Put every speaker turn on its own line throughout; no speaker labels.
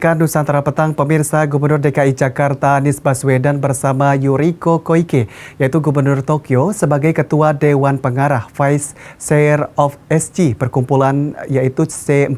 Nusantara Petang, pemirsa. Gubernur DKI Jakarta Anies Baswedan bersama Yuriko Koike, yaitu Gubernur Tokyo, sebagai Ketua Dewan Pengarah Vice Chair of SG, perkumpulan yaitu C40.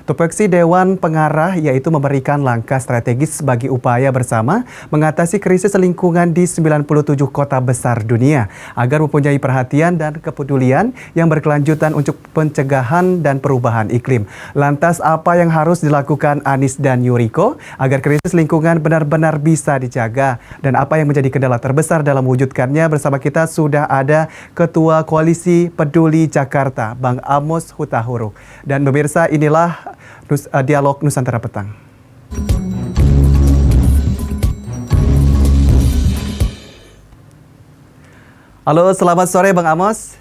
Tupoksi Dewan Pengarah yaitu memberikan langkah strategis bagi upaya bersama mengatasi krisis lingkungan di 97 kota besar dunia, agar mempunyai perhatian dan kepedulian yang berkelanjutan untuk pencegahan dan perubahan iklim. Lantas apa yang harus dilakukan Anies dan Yuriko agar krisis lingkungan benar-benar bisa dijaga, dan apa yang menjadi kendala terbesar dalam mewujudkannya? Bersama kita sudah ada Ketua Koalisi Peduli Jakarta, Bang Amos Hutahuruk. Dan pemirsa, inilah dialog Nusantara Petang. Halo, selamat sore Bang Amos.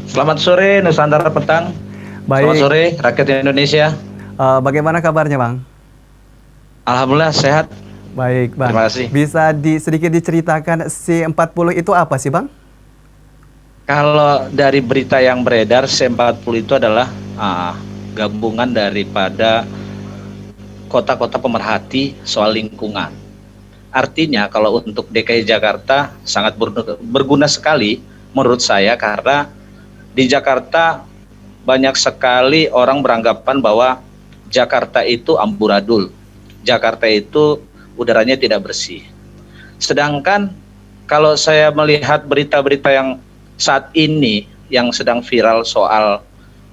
Selamat sore Nusantara Petang.
Baik.
Selamat sore rakyat Indonesia.
Bagaimana kabarnya Bang?
Alhamdulillah sehat.
Baik Bang.
Terima kasih.
Bisa sedikit diceritakan C40 itu apa sih Bang?
Kalau dari berita yang beredar, C40 itu adalah gabungan daripada kota-kota pemerhati soal lingkungan. Artinya kalau untuk DKI Jakarta sangat berguna sekali menurut saya, karena di Jakarta banyak sekali orang beranggapan bahwa Jakarta itu amburadul, Jakarta itu udaranya tidak bersih. Sedangkan kalau saya melihat berita-berita yang saat ini yang sedang viral soal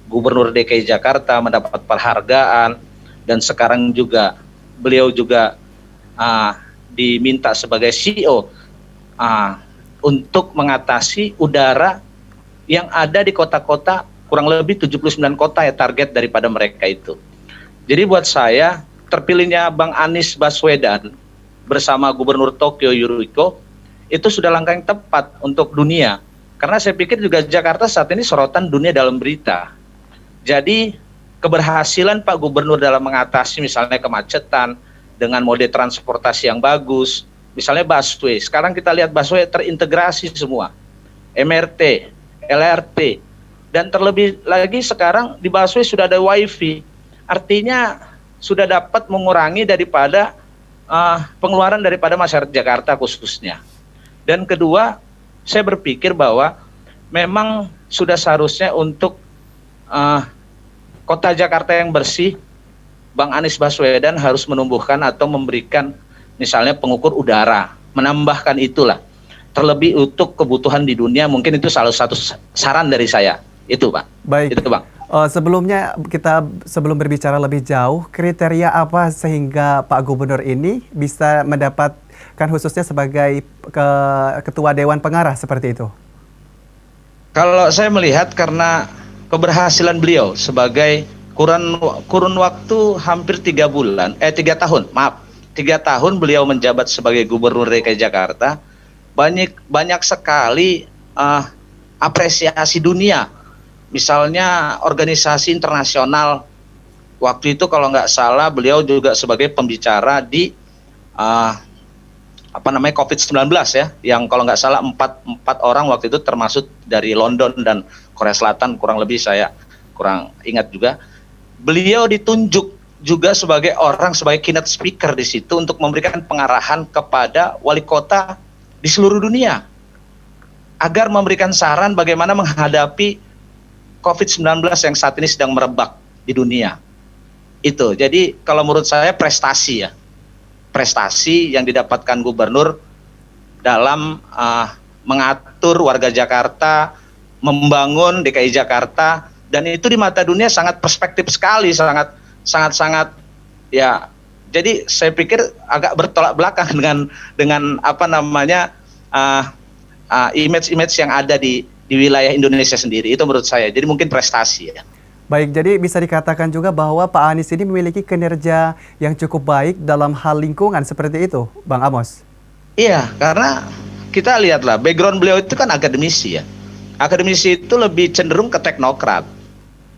Gubernur DKI Jakarta mendapat penghargaan, dan sekarang juga beliau juga diminta sebagai CEO untuk mengatasi udara yang ada di kota-kota, kurang lebih 79 kota ya target daripada mereka itu. Jadi buat saya, terpilihnya Bang Anies Baswedan bersama Gubernur Tokyo Yuriko itu sudah langkah yang tepat untuk dunia. Karena saya pikir juga Jakarta saat ini sorotan dunia dalam berita. Jadi keberhasilan Pak Gubernur dalam mengatasi misalnya kemacetan dengan mode transportasi yang bagus, misalnya busway. Sekarang kita lihat busway terintegrasi semua, MRT, LRT, dan terlebih lagi sekarang di busway sudah ada wifi. Artinya sudah dapat mengurangi daripada pengeluaran daripada masyarakat Jakarta khususnya. Dan kedua, saya berpikir bahwa memang sudah seharusnya untuk kota Jakarta yang bersih, Bang Anies Baswedan harus menumbuhkan atau memberikan misalnya pengukur udara, menambahkan itulah. Terlebih untuk kebutuhan di dunia, mungkin itu salah satu saran dari saya. Itu Pak.
Baik.
Itu Bang.
Sebelumnya sebelum berbicara lebih jauh, kriteria apa sehingga Pak Gubernur ini bisa mendapatkan khususnya sebagai Ketua Dewan Pengarah seperti itu?
Kalau saya melihat karena keberhasilan beliau sebagai kurun waktu hampir 3 tahun, 3 tahun beliau menjabat sebagai Gubernur DKI Jakarta, banyak sekali apresiasi dunia. Misalnya organisasi internasional, waktu itu kalau nggak salah beliau juga sebagai pembicara di COVID-19 ya, yang kalau nggak salah empat orang waktu itu termasuk dari London dan Korea Selatan, kurang lebih saya kurang ingat juga. Beliau ditunjuk juga sebagai keynote speaker di situ untuk memberikan pengarahan kepada wali kota di seluruh dunia agar memberikan saran bagaimana menghadapi COVID-19 yang saat ini sedang merebak di dunia. Itu. Jadi kalau menurut saya prestasi ya. Prestasi yang didapatkan gubernur dalam mengatur warga Jakarta, membangun DKI Jakarta, dan itu di mata dunia sangat perspektif sekali, sangat ya. Jadi saya pikir agak bertolak belakang dengan image yang ada di wilayah Indonesia sendiri. Itu menurut saya. Jadi mungkin prestasi ya.
Baik, jadi bisa dikatakan juga bahwa Pak Anies ini memiliki kinerja yang cukup baik dalam hal lingkungan, seperti itu, Bang Amos?
Iya, karena kita lihatlah, background beliau itu kan akademisi ya. Akademisi itu lebih cenderung ke teknokrat,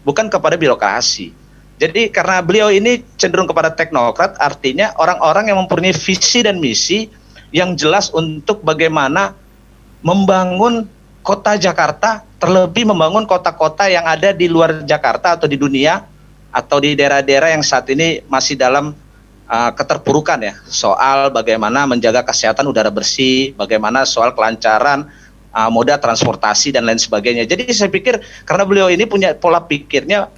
bukan kepada birokrasi. Jadi karena beliau ini cenderung kepada teknokrat, artinya orang-orang yang mempunyai visi dan misi yang jelas untuk bagaimana membangun kota Jakarta, terlebih membangun kota-kota yang ada di luar Jakarta atau di dunia, atau di daerah-daerah yang saat ini masih dalam keterpurukan ya soal bagaimana menjaga kesehatan udara bersih, bagaimana soal kelancaran moda transportasi dan lain sebagainya. Jadi saya pikir karena beliau ini punya pola pikirnya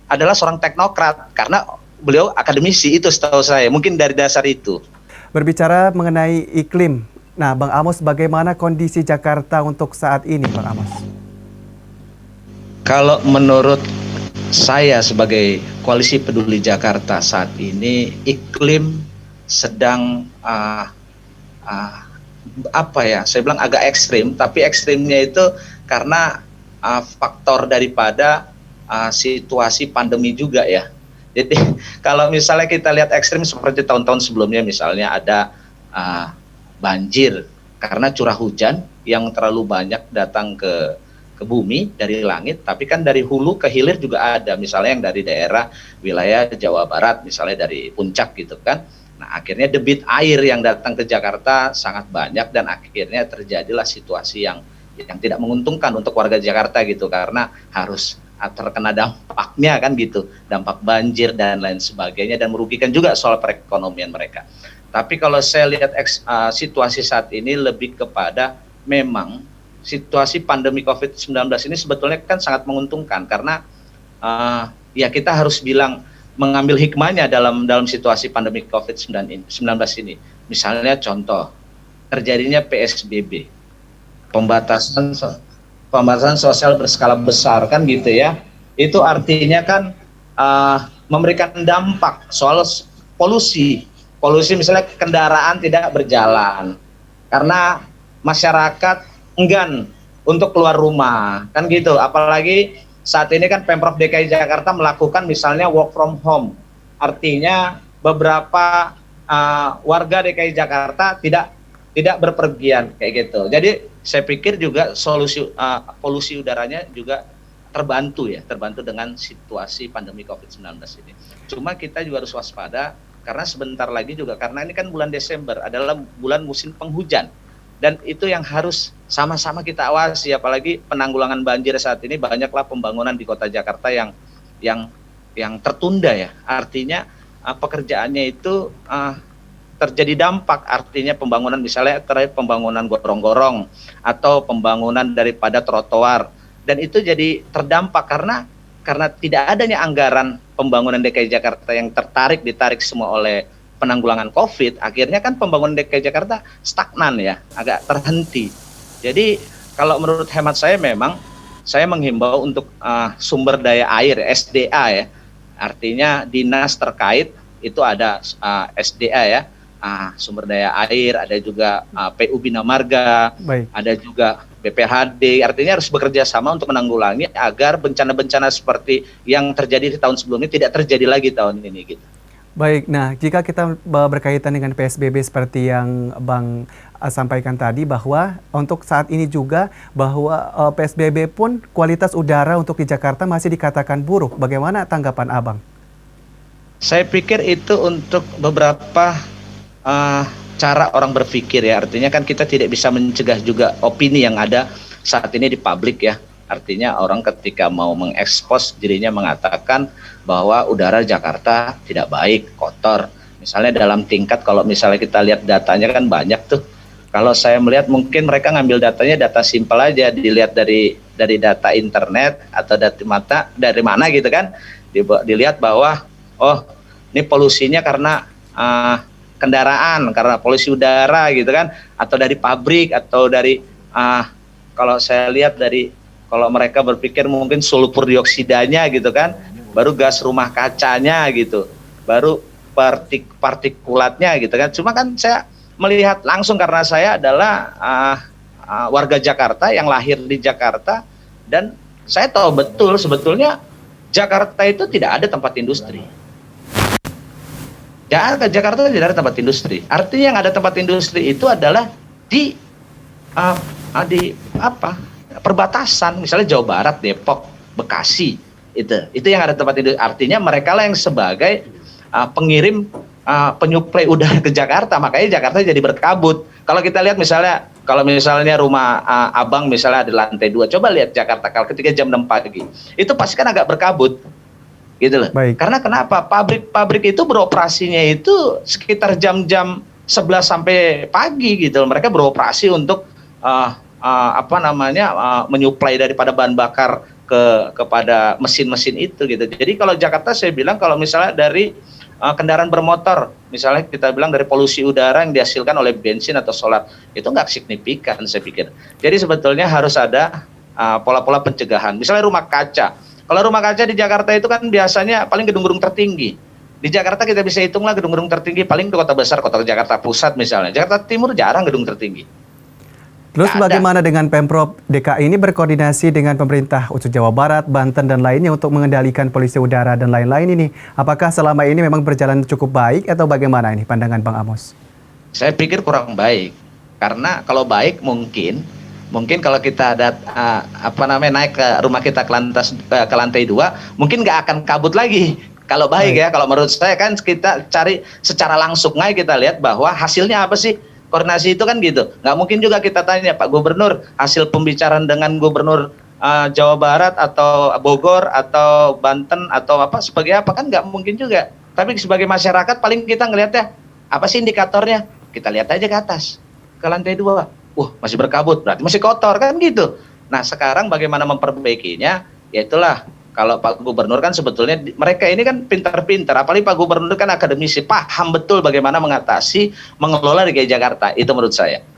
adalah seorang teknokrat karena beliau akademisi, itu setahu saya. Mungkin dari dasar itu.
Berbicara mengenai iklim, nah Bang Amos, bagaimana kondisi Jakarta untuk saat ini, Bang Amos?
Kalau menurut saya sebagai Koalisi Peduli Jakarta saat ini, iklim sedang apa ya? Saya bilang agak ekstrim, tapi ekstrimnya itu karena faktor daripada situasi pandemi juga ya. Jadi kalau misalnya kita lihat ekstrim seperti tahun-tahun sebelumnya, misalnya ada banjir karena curah hujan yang terlalu banyak datang ke bumi dari langit, tapi kan dari hulu ke hilir juga ada, misalnya yang dari daerah wilayah Jawa Barat, misalnya dari puncak gitu kan. Nah akhirnya debit air yang datang ke Jakarta sangat banyak dan akhirnya terjadilah situasi yang tidak menguntungkan untuk warga Jakarta gitu, karena harus terkena dampaknya kan gitu, dampak banjir dan lain sebagainya, dan merugikan juga soal perekonomian mereka. Tapi kalau saya lihat situasi saat ini lebih kepada memang situasi pandemi COVID-19 ini sebetulnya kan sangat menguntungkan karena ya kita harus bilang mengambil hikmahnya dalam situasi pandemi COVID-19 ini. Misalnya contoh terjadinya PSBB, pembatasan sosial berskala besar kan gitu ya. Itu artinya kan memberikan dampak soal polusi misalnya kendaraan tidak berjalan karena masyarakat enggan untuk keluar rumah kan gitu. Apalagi saat ini kan Pemprov DKI Jakarta melakukan misalnya work from home, artinya beberapa warga DKI Jakarta tidak berpergian kayak gitu. Jadi saya pikir juga solusi polusi udaranya juga terbantu dengan situasi pandemi COVID-19 ini. Cuma kita juga harus waspada karena sebentar lagi juga, karena ini kan bulan Desember adalah bulan musim penghujan. Dan itu yang harus sama-sama kita awasi, apalagi penanggulangan banjir saat ini banyaklah pembangunan di kota Jakarta yang tertunda ya. Artinya pekerjaannya itu terjadi dampak, artinya pembangunan misalnya terkait pembangunan gorong-gorong atau pembangunan daripada trotoar, dan itu jadi terdampak karena tidak adanya anggaran pembangunan DKI Jakarta yang ditarik semua oleh penanggulangan COVID, akhirnya kan pembangunan DKI Jakarta stagnan ya, agak terhenti. Jadi kalau menurut hemat saya memang saya menghimbau untuk sumber daya air SDA ya, artinya dinas terkait itu ada SDA ya, sumber daya air, ada juga PU Bina Marga, ada juga BPHD, artinya harus bekerja sama untuk menanggulangi agar bencana-bencana seperti yang terjadi di tahun sebelumnya tidak terjadi lagi tahun ini gitu.
Baik, nah jika kita berkaitan dengan PSBB seperti yang Bang sampaikan tadi, bahwa untuk saat ini juga bahwa PSBB pun kualitas udara untuk di Jakarta masih dikatakan buruk. Bagaimana tanggapan Abang?
Saya pikir itu untuk beberapa cara orang berpikir ya, artinya kan kita tidak bisa mencegah juga opini yang ada saat ini di publik ya. Artinya orang ketika mau mengekspos dirinya mengatakan bahwa udara Jakarta tidak baik, kotor. Misalnya dalam tingkat, kalau misalnya kita lihat datanya kan banyak tuh. Kalau saya melihat mungkin mereka ngambil datanya data simpel aja, dilihat dari data internet atau dari mana gitu kan. Dilihat bahwa oh ini polusinya karena kendaraan, karena polusi udara gitu kan, atau dari pabrik, atau dari kalau saya lihat kalau mereka berpikir mungkin sulfur dioksidanya gitu kan, baru gas rumah kacanya gitu, baru partikulatnya gitu kan. Cuma kan saya melihat langsung karena saya adalah warga Jakarta yang lahir di Jakarta, dan saya tahu betul sebetulnya Jakarta itu tidak ada tempat industri. Jakarta tidak ada tempat industri. Artinya yang ada tempat industri itu adalah di perbatasan, misalnya Jawa Barat, Depok, Bekasi, itu yang ada tempat industri. Artinya mereka lah yang sebagai pengirim penyuplai udara ke Jakarta, makanya Jakarta jadi berkabut. Kalau kita lihat kalau misalnya rumah Abang misalnya di lantai 2, coba lihat Jakarta kalau ketika jam 6 pagi, itu pasti kan agak berkabut. gitu loh.
Baik.
Karena kenapa? Pabrik-pabrik itu beroperasinya itu sekitar jam-jam 11 sampai pagi gitu loh. Mereka beroperasi untuk menyuplai daripada bahan bakar kepada mesin-mesin itu gitu. Jadi kalau Jakarta saya bilang kalau misalnya dari kendaraan bermotor, misalnya kita bilang dari polusi udara yang dihasilkan oleh bensin atau solar, itu nggak signifikan saya pikir. Jadi sebetulnya harus ada pola-pola pencegahan. Misalnya rumah kaca. Kalau rumah kaca di Jakarta itu kan biasanya paling gedung-gedung tertinggi. Di Jakarta kita bisa hitunglah gedung-gedung tertinggi paling di kota besar, kota Jakarta Pusat misalnya. Jakarta Timur jarang gedung tertinggi.
Terus
Nggak ada.
bagaimana dengan Pemprov DKI ini berkoordinasi dengan pemerintah khusus Jawa Barat, Banten, dan lainnya untuk mengendalikan polusi udara dan lain-lain ini? Apakah selama ini memang berjalan cukup baik atau bagaimana ini pandangan Bang Amos?
Saya pikir kurang baik. Karena kalau baik mungkin kalau kita ada naik ke rumah kita ke lantai 2, mungkin nggak akan kabut lagi. Kalau baik ya, kalau menurut saya kan kita cari secara langsung aja, kita lihat bahwa hasilnya apa sih. Koordinasi itu kan gitu. Nggak mungkin juga kita tanya Pak Gubernur, hasil pembicaraan dengan Gubernur Jawa Barat atau Bogor atau Banten atau sebagai apa, kan nggak mungkin juga. Tapi sebagai masyarakat paling kita ngelihatnya apa sih indikatornya? Kita lihat aja ke atas, ke lantai 2. Masih berkabut, berarti masih kotor kan gitu. Nah sekarang bagaimana memperbaikinya? Ya itulah, kalau Pak Gubernur kan sebetulnya mereka ini kan pintar-pintar, apalagi Pak Gubernur kan akademisi, paham betul bagaimana mengatasi, mengelola DKI Jakarta, itu menurut saya.